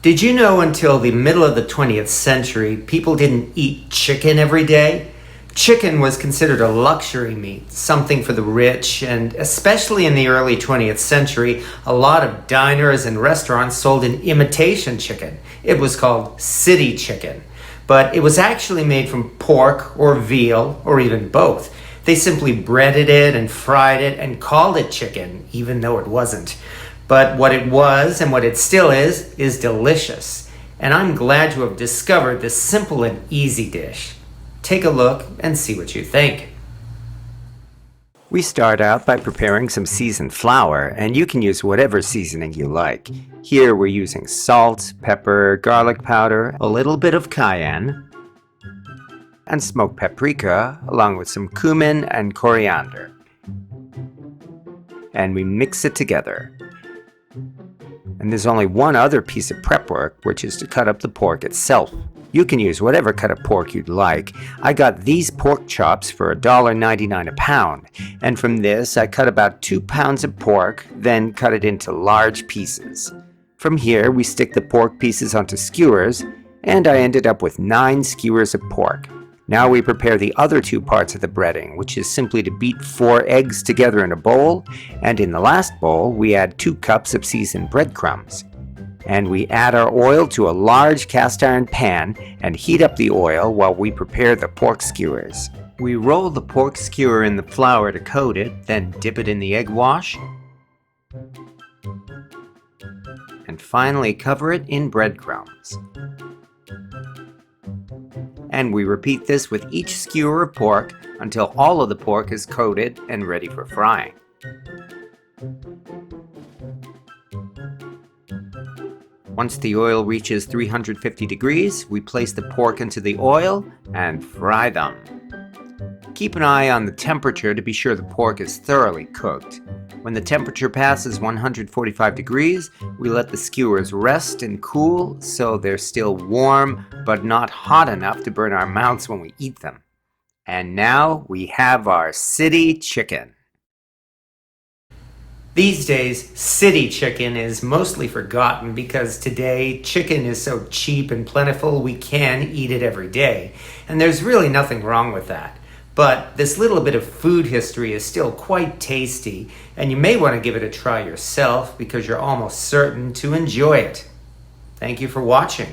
Did you know until the middle of the 20th century, people didn't eat chicken every day? Chicken was considered a luxury meat, something for the rich, and especially in the early 20th century, a lot of diners and restaurants sold an imitation chicken. It was called city chicken, but it was actually made from pork or veal or even both. They simply breaded it and fried it and called it chicken, even though it wasn't. But what it was and what it still is delicious. And I'm glad to have discovered this simple and easy dish. Take a look and see what you think. We start out by preparing some seasoned flour, and you can use whatever seasoning you like. Here we're using salt, pepper, garlic powder, a little bit of cayenne, and smoked paprika, along with some cumin and coriander. And we mix it together. And there's only one other piece of prep work, which is to cut up the pork itself. You can use whatever cut of pork you'd like. I got these pork chops for $1.99 a pound, and from this I cut about 2 pounds of pork, then cut it into large pieces. From here we stick the pork pieces onto skewers, and I ended up with 9 skewers of pork. Now we prepare the other 2 parts of the breading, which is simply to beat 4 eggs together in a bowl, and in the last bowl we add 2 cups of seasoned breadcrumbs. And we add our oil to a large cast iron pan and heat up the oil while we prepare the pork skewers. We roll the pork skewer in the flour to coat it, then dip it in the egg wash, and finally cover it in breadcrumbs. And we repeat this with each skewer of pork until all of the pork is coated and ready for frying. Once the oil reaches 350 degrees, we place the pork into the oil and fry them. Keep an eye on the temperature to be sure the pork is thoroughly cooked. When the temperature passes 145 degrees, we let the skewers rest and cool so they're still warm but not hot enough to burn our mouths when we eat them. And now we have our city chicken. These days, city chicken is mostly forgotten because today chicken is so cheap and plentiful we can eat it every day. And there's really nothing wrong with that. But this little bit of food history is still quite tasty, and you may want to give it a try yourself because you're almost certain to enjoy it. Thank you for watching.